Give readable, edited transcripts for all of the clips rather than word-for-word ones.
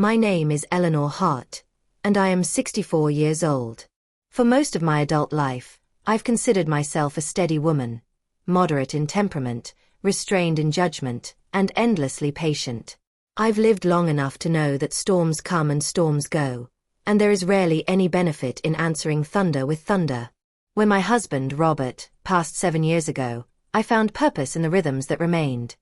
My name is Eleanor Hart, and I am 64 years old. For most of my adult life, I've considered myself a steady woman, moderate in temperament, restrained in judgment, and endlessly patient. I've lived long enough to know that storms come and storms go, and there is rarely any benefit in answering thunder with thunder. When my husband, Robert, passed 7 years ago, I found purpose in the rhythms that remained.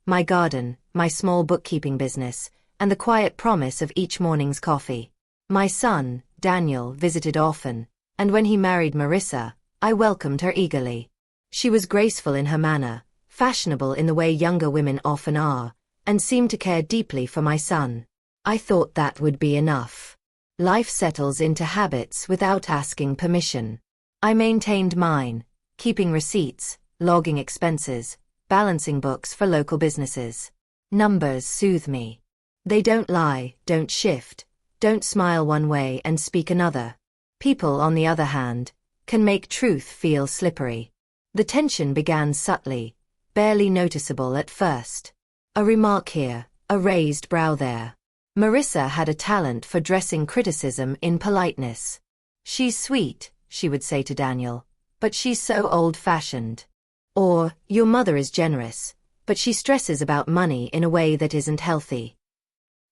My garden, my small bookkeeping business, and the quiet promise of each morning's coffee. My son, Daniel, visited often, and when he married Marissa, I welcomed her eagerly. She was graceful in her manner, fashionable in the way younger women often are, and seemed to care deeply for my son. I thought that would be enough. Life settles into habits without asking permission. I maintained mine, keeping receipts, logging expenses, balancing books for local businesses. Numbers soothe me. They don't lie, don't shift, don't smile one way and speak another. People, on the other hand, can make truth feel slippery. The tension began subtly, barely noticeable at first. A remark here, a raised brow there. Marissa had a talent for dressing criticism in politeness. "She's sweet," she would say to Daniel, "but she's so old-fashioned." Or, "Your mother is generous, but she stresses about money in a way that isn't healthy."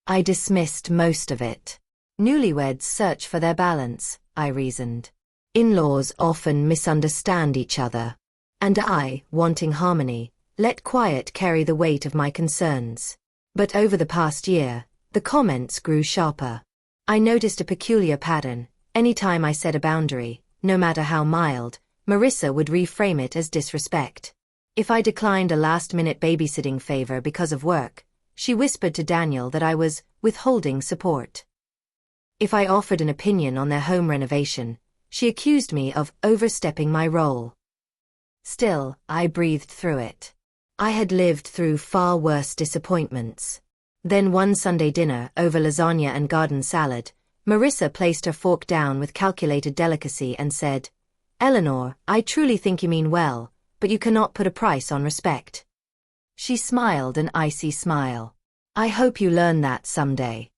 I dismissed most of it. Newlyweds search for their balance, I reasoned. In-laws often misunderstand each other. And I, wanting harmony, let quiet carry the weight of my concerns. But over the past year, the comments grew sharper. I noticed a peculiar pattern. Anytime I set a boundary, no matter how mild, Marissa would reframe it as disrespect. If I declined a last-minute babysitting favor because of work, she whispered to Daniel that I was withholding support. If I offered an opinion on their home renovation, she accused me of overstepping my role. Still, I breathed through it. I had lived through far worse disappointments. Then one Sunday dinner, over lasagna and garden salad, Marissa placed her fork down with calculated delicacy and said, "Eleanor, I truly think you mean well, but you cannot put a price on respect." She smiled an icy smile. "I hope you learn that someday."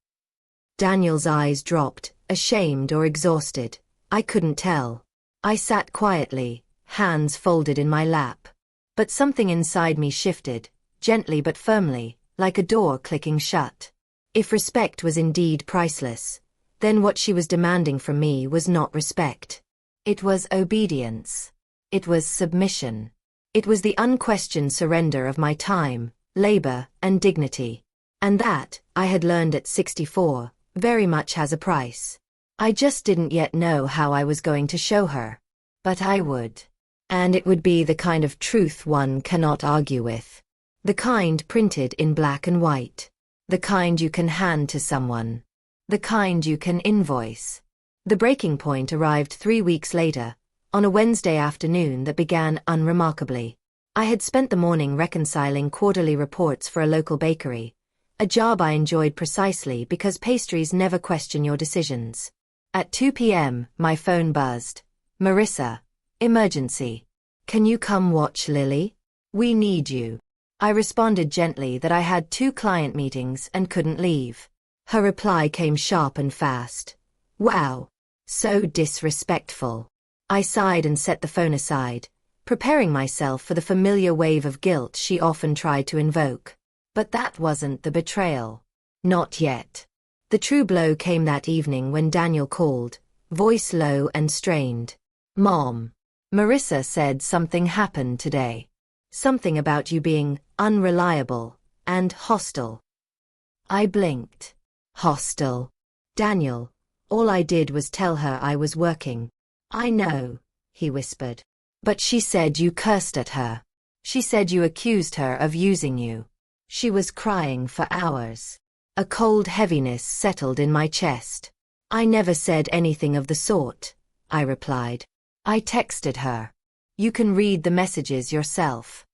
Daniel's eyes dropped, ashamed or exhausted. I couldn't tell. I sat quietly, hands folded in my lap. But something inside me shifted, gently but firmly, like a door clicking shut. If respect was indeed priceless, then what she was demanding from me was not respect. It was obedience. It was submission. It was the unquestioned surrender of my time, labor, and dignity. And that, I had learned at 64, very much has a price. I just didn't yet know how I was going to show her. But I would. And it would be the kind of truth one cannot argue with. The kind printed in black and white. The kind you can hand to someone. The kind you can invoice. The breaking point arrived 3 weeks later, on a Wednesday afternoon that began unremarkably. I had spent the morning reconciling quarterly reports for a local bakery, a job I enjoyed precisely because pastries never question your decisions. At 2 p.m., my phone buzzed. "Marissa, emergency. Can you come watch Lily? We need you." I responded gently that I had 2 client meetings and couldn't leave. Her reply came sharp and fast. "Wow. So disrespectful." I sighed and set the phone aside, preparing myself for the familiar wave of guilt she often tried to invoke. But that wasn't the betrayal. Not yet. The true blow came that evening when Daniel called, voice low and strained. "Mom, Marissa said something happened today. Something about you being unreliable and hostile." I blinked. Hostile. "Daniel, all I did was tell her I was working." "I know," he whispered. "But she said you cursed at her. She said you accused her of using you." She was crying for hours. A cold heaviness settled in my chest. "I never said anything of the sort," I replied. "I texted her. You can read the messages yourself."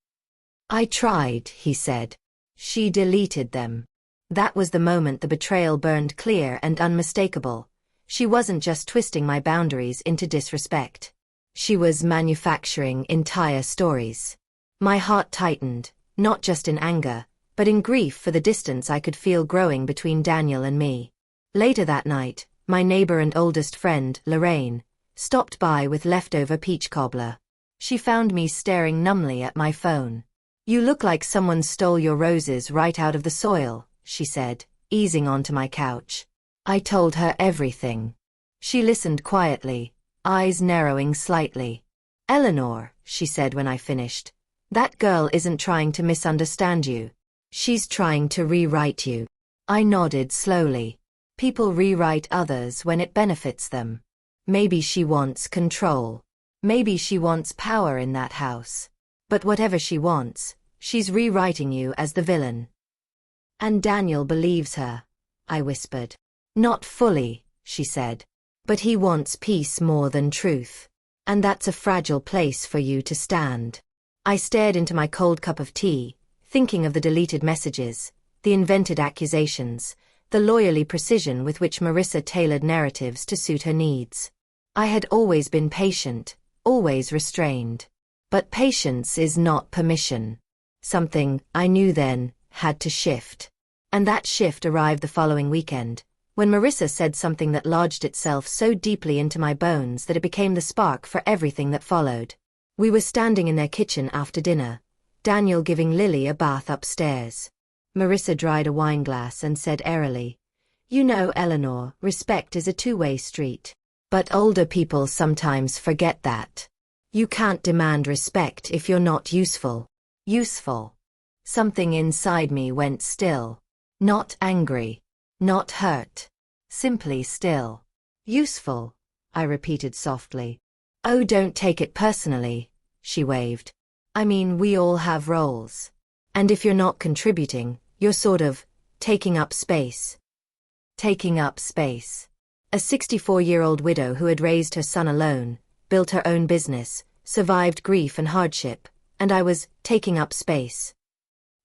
"I tried," he said. "She deleted them." That was the moment the betrayal burned clear and unmistakable. She wasn't just twisting my boundaries into disrespect. She was manufacturing entire stories. My heart tightened, not just in anger, but in grief for the distance I could feel growing between Daniel and me. Later that night, my neighbor and oldest friend, Lorraine, stopped by with leftover peach cobbler. She found me staring numbly at my phone. "You look like someone stole your roses right out of the soil," she said, easing onto my couch. I told her everything. She listened quietly, eyes narrowing slightly. "Eleanor," she said when I finished, "that girl isn't trying to misunderstand you. She's trying to rewrite you." I nodded slowly. People rewrite others when it benefits them. Maybe she wants control. Maybe she wants power in that house. But whatever she wants, she's rewriting you as the villain. "And Daniel believes her," I whispered. "Not fully," she said. "But he wants peace more than truth. And that's a fragile place for you to stand." I stared into my cold cup of tea, thinking of the deleted messages, the invented accusations, the lawyerly precision with which Marissa tailored narratives to suit her needs. I had always been patient, always restrained. But patience is not permission. Something, I knew then, had to shift. And that shift arrived the following weekend, when Marissa said something that lodged itself so deeply into my bones that it became the spark for everything that followed. We were standing in their kitchen after dinner, Daniel giving Lily a bath upstairs. Marissa dried a wineglass and said airily, "You know, Eleanor, respect is a two-way street. But older people sometimes forget that. You can't demand respect if you're not useful." Useful. Something inside me went still. Not angry. Not hurt. Simply still. "Useful," I repeated softly. "Oh, don't take it personally," she waved. "I mean, we all have roles. And if you're not contributing, you're sort of taking up space." Taking up space. A 64-year-old widow who had raised her son alone, built her own business, survived grief and hardship, and I was taking up space.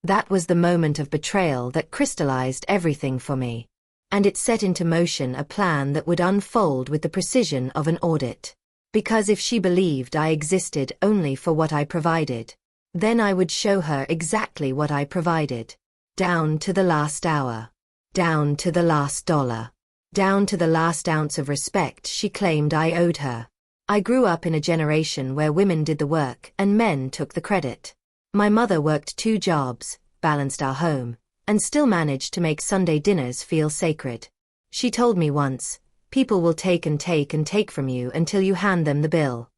That was the moment of betrayal that crystallized everything for me. And it set into motion a plan that would unfold with the precision of an audit. Because if she believed I existed only for what I provided, then I would show her exactly what I provided. Down to the last hour. Down to the last dollar. Down to the last ounce of respect she claimed I owed her. I grew up in a generation where women did the work and men took the credit. My mother worked 2 jobs, balanced our home, and still managed to make Sunday dinners feel sacred. She told me once, "People will take and take and take from you until you hand them the bill."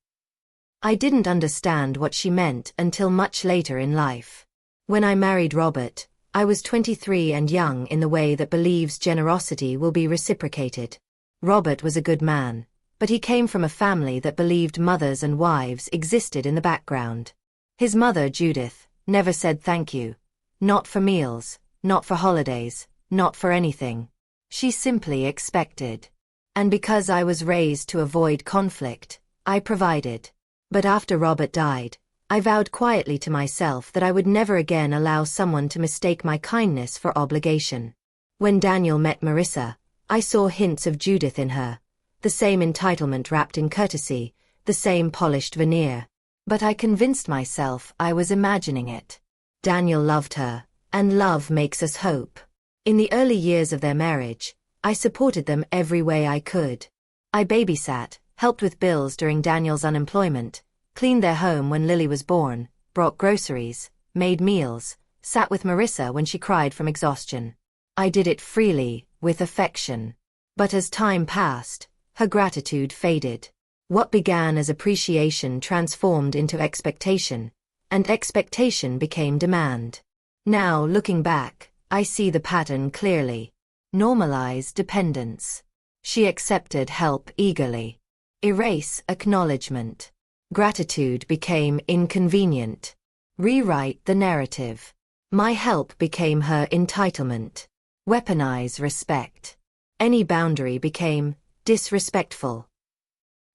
I didn't understand what she meant until much later in life. When I married Robert, I was 23 and young in the way that believes generosity will be reciprocated. Robert was a good man, but he came from a family that believed mothers and wives existed in the background. His mother, Judith, never said thank you. Not for meals, not for holidays, not for anything. She simply expected. And because I was raised to avoid conflict, I provided. But after Robert died, I vowed quietly to myself that I would never again allow someone to mistake my kindness for obligation. When Daniel met Marissa, I saw hints of Judith in her, the same entitlement wrapped in courtesy, the same polished veneer. But I convinced myself I was imagining it. Daniel loved her, and love makes us hope. In the early years of their marriage, I supported them every way I could. I babysat, helped with bills during Daniel's unemployment, cleaned their home when Lily was born, brought groceries, made meals, sat with Marissa when she cried from exhaustion. I did it freely, with affection. But as time passed, her gratitude faded. What began as appreciation transformed into expectation, and expectation became demand. Now, looking back, I see the pattern clearly. Normalize dependence. She accepted help eagerly. Erase acknowledgement. Gratitude became inconvenient. Rewrite the narrative. My help became her entitlement. Weaponize respect. Any boundary became disrespectful.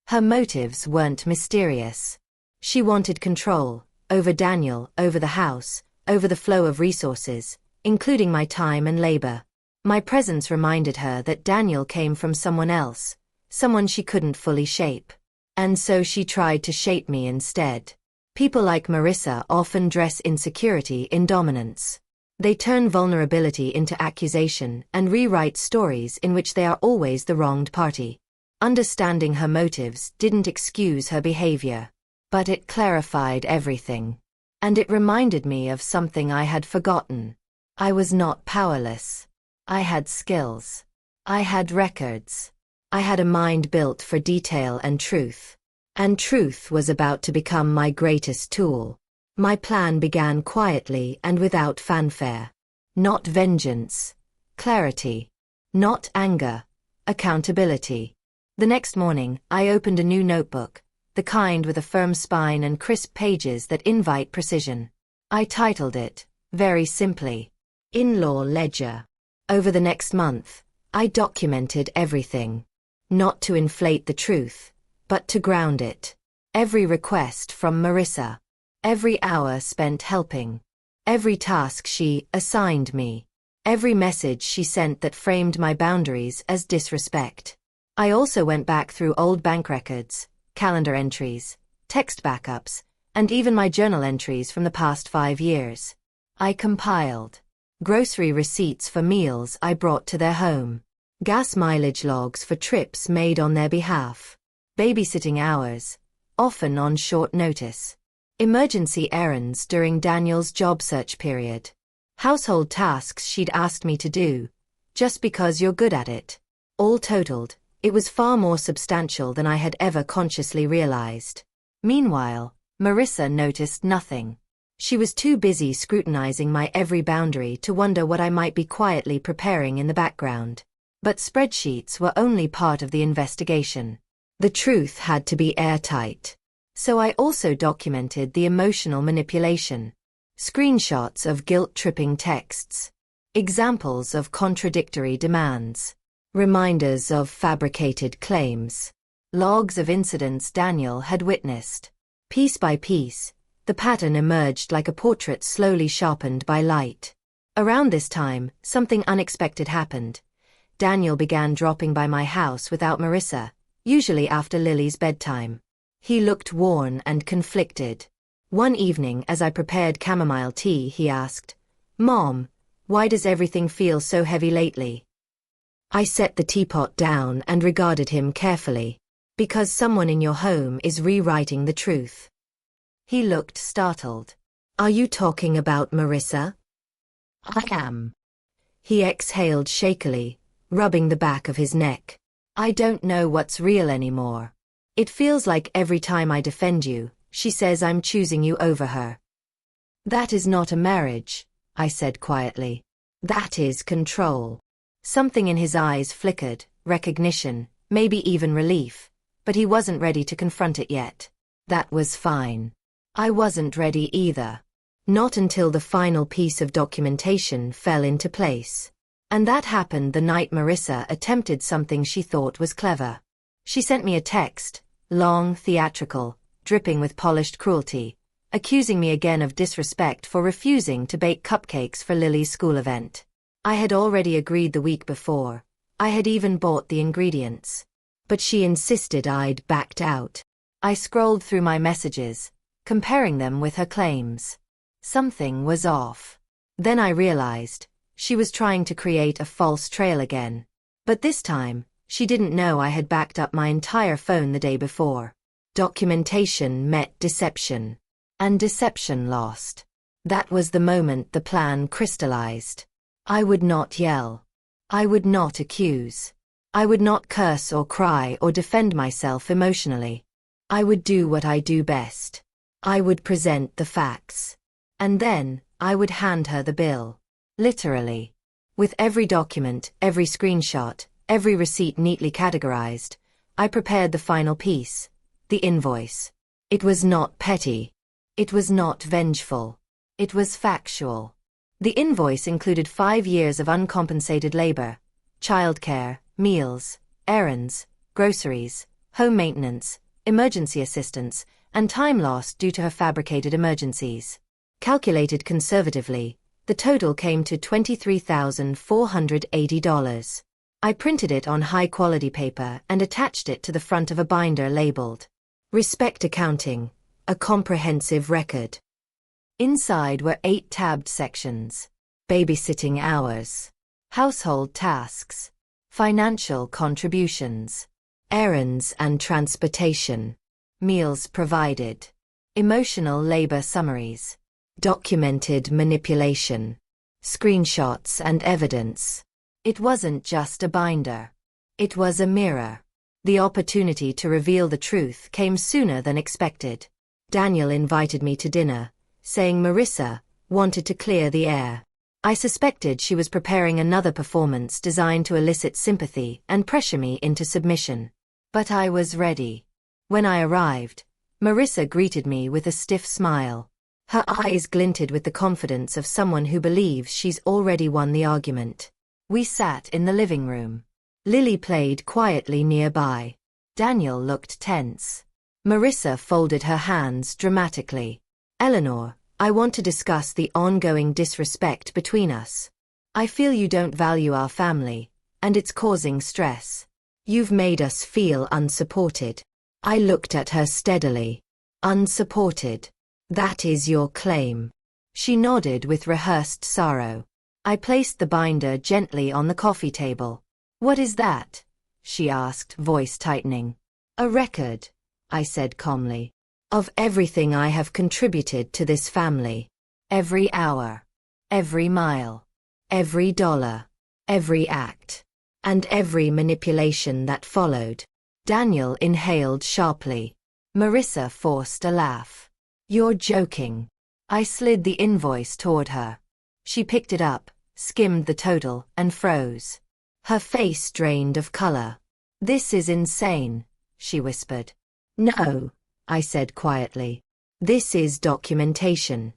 Her motives weren't mysterious. She wanted control, over Daniel, over the house, over the flow of resources, including my time and labor. My presence reminded her that Daniel came from someone else, someone she couldn't fully shape. And so she tried to shape me instead. People like Marissa often dress insecurity in dominance. They turn vulnerability into accusation and rewrite stories in which they are always the wronged party. Understanding her motives didn't excuse her behavior, but it clarified everything. And it reminded me of something I had forgotten. I was not powerless. I had skills. I had records. I had a mind built for detail and truth. And truth was about to become my greatest tool. My plan began quietly and without fanfare. Not vengeance. Clarity. Not anger. Accountability. The next morning, I opened a new notebook, the kind with a firm spine and crisp pages that invite precision. I titled it, very simply, In-Law Ledger. Over the next month, I documented everything. Not to inflate the truth, but to ground it. Every request from Marissa. Every hour spent helping. Every task she assigned me. Every message she sent that framed my boundaries as disrespect. I also went back through old bank records, calendar entries, text backups, and even my journal entries from the past 5 years. I compiled grocery receipts for meals I brought to their home, gas mileage logs for trips made on their behalf, babysitting hours, often on short notice, emergency errands during Daniel's job search period, household tasks she'd asked me to do, just because you're good at it. All totaled, it was far more substantial than I had ever consciously realized. Meanwhile, Marissa noticed nothing. She was too busy scrutinizing my every boundary to wonder what I might be quietly preparing in the background. But spreadsheets were only part of the investigation. The truth had to be airtight. So I also documented the emotional manipulation. Screenshots of guilt-tripping texts. Examples of contradictory demands. Reminders of fabricated claims. Logs of incidents Daniel had witnessed. Piece by piece, the pattern emerged like a portrait slowly sharpened by light. Around this time, something unexpected happened. Daniel began dropping by my house without Marissa, usually after Lily's bedtime. He looked worn and conflicted. One evening as I prepared chamomile tea, he asked, "Mom, why does everything feel so heavy lately?" I set the teapot down and regarded him carefully. "Because someone in your home is rewriting the truth." He looked startled. "Are you talking about Marissa?" "I am." He exhaled shakily, rubbing the back of his neck. "I don't know what's real anymore. It feels like every time I defend you, she says I'm choosing you over her." "That is not a marriage," I said quietly. "That is control." Something in his eyes flickered, recognition, maybe even relief, but he wasn't ready to confront it yet. That was fine. I wasn't ready either. Not until the final piece of documentation fell into place. And that happened the night Marissa attempted something she thought was clever. She sent me a text, long, theatrical, dripping with polished cruelty, accusing me again of disrespect for refusing to bake cupcakes for Lily's school event. I had already agreed the week before. I had even bought the ingredients. But she insisted I'd backed out. I scrolled through my messages, comparing them with her claims. Something was off. Then I realized, she was trying to create a false trail again. But this time, she didn't know I had backed up my entire phone the day before. Documentation met deception. And deception lost. That was the moment the plan crystallized. I would not yell. I would not accuse. I would not curse or cry or defend myself emotionally. I would do what I do best. I would present the facts. And then, I would hand her the bill. Literally. With every document, every screenshot, every receipt neatly categorized, I prepared the final piece, the invoice. It was not petty. It was not vengeful. It was factual. The invoice included 5 years of uncompensated labor, childcare, meals, errands, groceries, home maintenance, emergency assistance, and time lost due to her fabricated emergencies. Calculated conservatively, the total came to $23,480. I printed it on high-quality paper and attached it to the front of a binder labeled, "Respect Accounting, a Comprehensive Record." Inside were 8 tabbed sections. babysitting hours, household tasks, financial contributions, errands and transportation, meals provided, emotional labor summaries, documented manipulation, screenshots and evidence. It wasn't just a binder. It was a mirror. The opportunity to reveal the truth came sooner than expected. Daniel invited me to dinner, saying Marissa wanted to clear the air. I suspected she was preparing another performance designed to elicit sympathy and pressure me into submission. But I was ready. When I arrived, Marissa greeted me with a stiff smile. Her eyes glinted with the confidence of someone who believes she's already won the argument. We sat in the living room. Lily played quietly nearby. Daniel looked tense. Marissa folded her hands dramatically. Eleanor, I want to discuss the ongoing disrespect between us. I feel you don't value our family, and it's causing stress. You've made us feel unsupported. I looked at her steadily. Unsupported. That is your claim. She nodded with rehearsed sorrow. I placed the binder gently on the coffee table. What is that? She asked, voice tightening. A record, I said calmly, of everything I have contributed to this family. Every hour, every mile, every dollar, every act, and every manipulation that followed. Daniel inhaled sharply. Marissa forced a laugh. You're joking. I slid the invoice toward her. She picked it up, skimmed the total, and froze. Her face drained of color. This is insane, she whispered. No, I said quietly. This is documentation.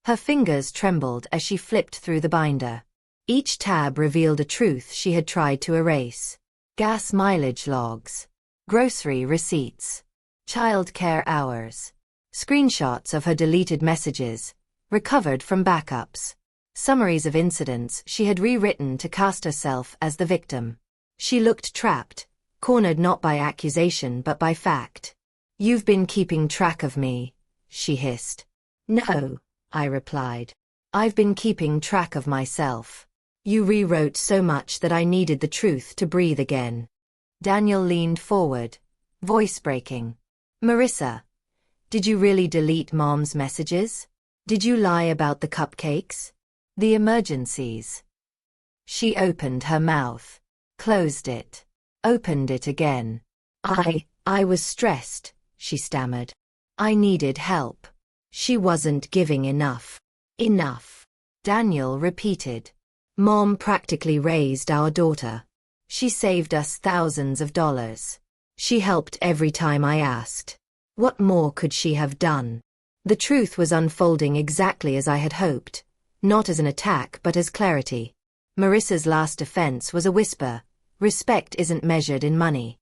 Her fingers trembled as she flipped through the binder. Each tab revealed a truth she had tried to erase. Gas mileage logs, grocery receipts, childcare hours, screenshots of her deleted messages, recovered from backups, summaries of incidents she had rewritten to cast herself as the victim. She looked trapped, cornered not by accusation but by fact. You've been keeping track of me, she hissed. No, I replied. I've been keeping track of myself. You rewrote so much that I needed the truth to breathe again. Daniel leaned forward, voice breaking. Marissa, did you really delete Mom's messages? Did you lie about the cupcakes? The emergencies? She opened her mouth, closed it, opened it again. I was stressed, she stammered. I needed help. She wasn't giving enough. Enough. Daniel repeated. Mom practically raised our daughter. She saved us thousands of dollars. She helped every time I asked. What more could she have done? The truth was unfolding exactly as I had hoped, not as an attack but as clarity. Marissa's last defense was a whisper. Respect isn't measured in money.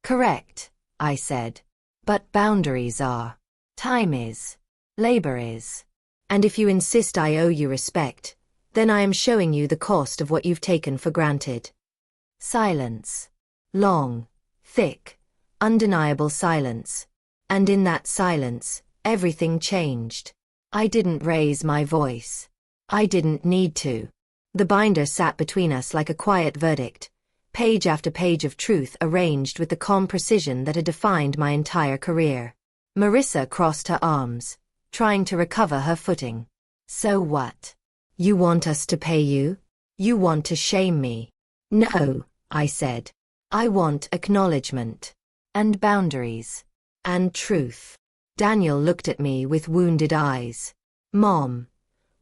Correct, I said. But boundaries are. Time is. Labor is. And if you insist I owe you respect, then I am showing you the cost of what you've taken for granted. Silence. Long, thick, undeniable silence. And in that silence, everything changed. I didn't raise my voice. I didn't need to. The binder sat between us like a quiet verdict, page after page of truth arranged with the calm precision that had defined my entire career. Marissa crossed her arms, trying to recover her footing. So what? You want us to pay you? You want to shame me? No, I said. I want acknowledgement. And boundaries. And truth. Daniel looked at me with wounded eyes. Mom,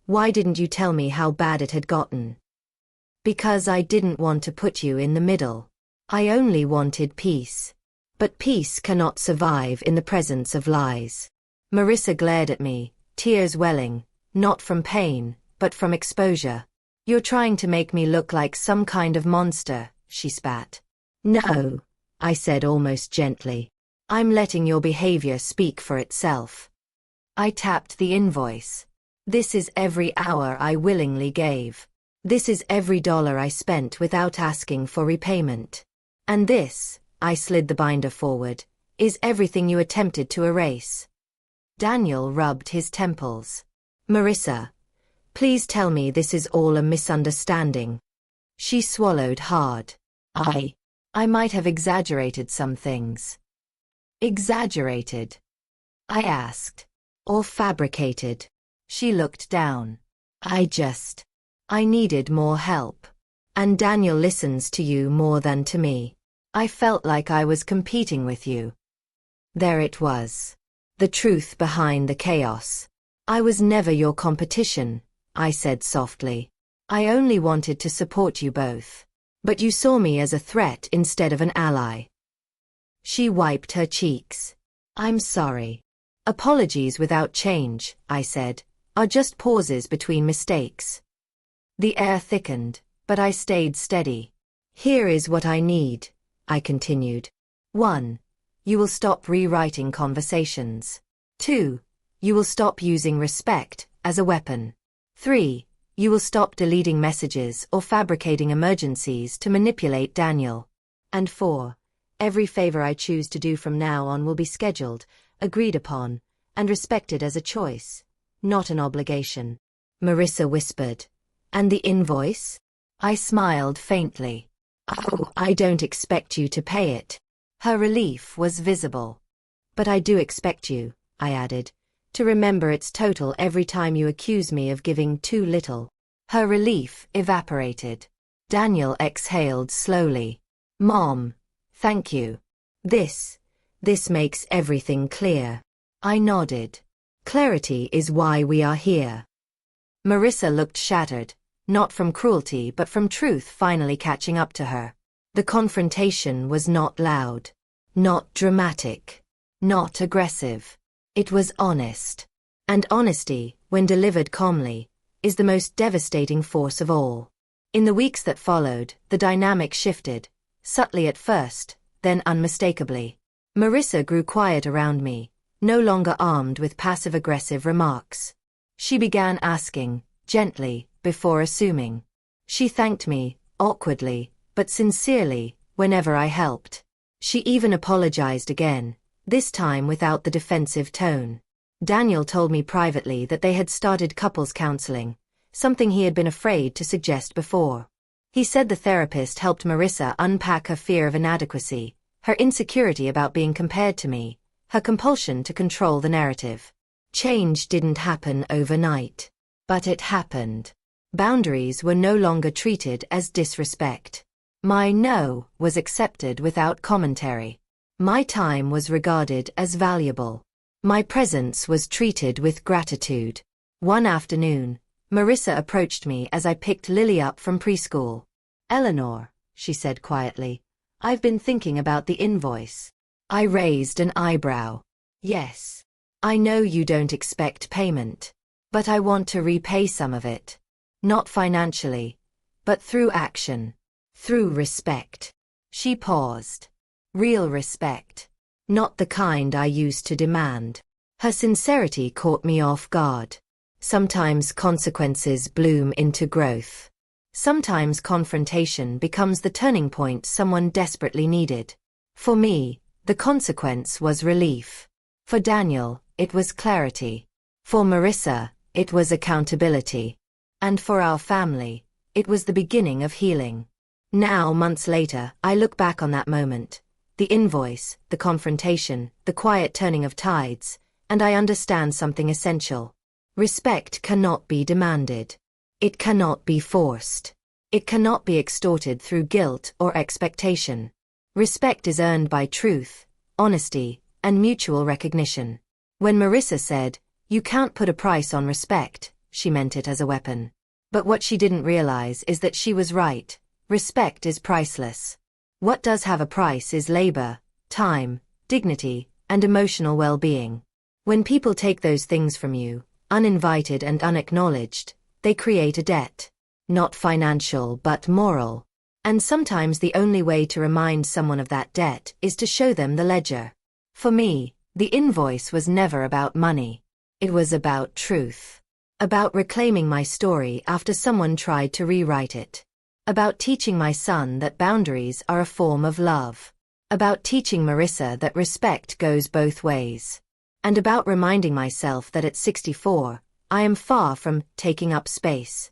why didn't you tell me how bad it had gotten? Because I didn't want to put you in the middle. I only wanted peace. But peace cannot survive in the presence of lies. Marissa glared at me, tears welling, not from pain, but from exposure. You're trying to make me look like some kind of monster, she spat. No, I said almost gently. I'm letting your behavior speak for itself. I tapped the invoice. This is every hour I willingly gave. This is every dollar I spent without asking for repayment. And this, I slid the binder forward, is everything you attempted to erase. Daniel rubbed his temples. Marissa, Please tell me this is all a misunderstanding. She swallowed hard. I might have exaggerated some things. Exaggerated? I asked. Or fabricated? She looked down. I needed more help. And Daniel listens to you more than to me. I felt like I was competing with you. There it was. The truth behind the chaos. I was never your competition, I said softly. I only wanted to support you both. But you saw me as a threat instead of an ally. She wiped her cheeks. I'm sorry. Apologies without change, I said, are just pauses between mistakes. The air thickened, but I stayed steady. Here is what I need, I continued. 1. You will stop rewriting conversations. 2. You will stop using respect as a weapon. 3. You will stop deleting messages or fabricating emergencies to manipulate Daniel. And 4. Every favor I choose to do from now on will be scheduled, agreed upon, and respected as a choice, not an obligation. Marissa whispered. And the invoice? I smiled faintly. Oh, I don't expect you to pay it. Her relief was visible. But I do expect you, I added, to remember its total every time you accuse me of giving too little. Her relief evaporated. Daniel exhaled slowly. Mom, thank you. This makes everything clear. I nodded. Clarity is why we are here. Marissa looked shattered, not from cruelty but from truth finally catching up to her. The confrontation was not loud, not dramatic, not aggressive. It was honest. And honesty, when delivered calmly, is the most devastating force of all. In the weeks that followed, the dynamic shifted, subtly at first, then unmistakably. Marissa grew quiet around me, no longer armed with passive-aggressive remarks. She began asking, gently, before assuming. She thanked me, awkwardly, but sincerely, whenever I helped. She even apologized again, this time without the defensive tone. Daniel told me privately that they had started couples counseling, something he had been afraid to suggest before. He said the therapist helped Marissa unpack her fear of inadequacy, her insecurity about being compared to me, her compulsion to control the narrative. Change didn't happen overnight. But it happened. Boundaries were no longer treated as disrespect. My no was accepted without commentary. My time was regarded as valuable. My presence was treated with gratitude. One afternoon, Marissa approached me as I picked Lily up from preschool. Eleanor, she said quietly, I've been thinking about the invoice. I raised an eyebrow. Yes. I know you don't expect payment. But I want to repay some of it. Not financially, but through action. Through respect. She paused. Real respect. Not the kind I used to demand. Her sincerity caught me off guard. Sometimes consequences bloom into growth. Sometimes confrontation becomes the turning point someone desperately needed. For me, the consequence was relief. For Daniel, it was clarity. For Marissa, it was accountability. And for our family, it was the beginning of healing. Now, months later, I look back on that moment. The invoice, the confrontation, the quiet turning of tides, and I understand something essential. Respect cannot be demanded. It cannot be forced. It cannot be extorted through guilt or expectation. Respect is earned by truth, honesty, and mutual recognition. When Marissa said, "You can't put a price on respect," she meant it as a weapon. But what she didn't realize is that she was right. Respect is priceless. What does have a price is labor, time, dignity, and emotional well-being. When people take those things from you, uninvited and unacknowledged, they create a debt. Not financial but moral. And sometimes the only way to remind someone of that debt is to show them the ledger. For me, the invoice was never about money. It was about truth. About reclaiming my story after someone tried to rewrite it. About teaching my son that boundaries are a form of love. About teaching Marissa that respect goes both ways. And about reminding myself that at 64, I am far from taking up space.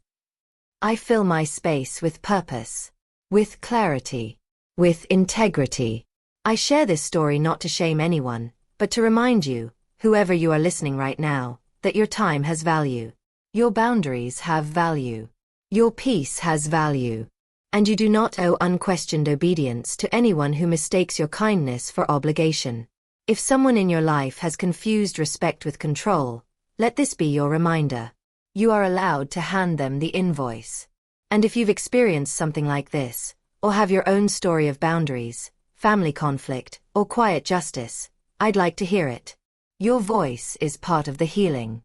I fill my space with purpose, with clarity, with integrity. I share this story not to shame anyone, but to remind you, whoever you are listening right now, that your time has value. Your boundaries have value. Your peace has value. And you do not owe unquestioned obedience to anyone who mistakes your kindness for obligation. If someone in your life has confused respect with control, let this be your reminder. You are allowed to hand them the invoice. And if you've experienced something like this, or have your own story of boundaries, family conflict, or quiet justice, I'd like to hear it. Your voice is part of the healing.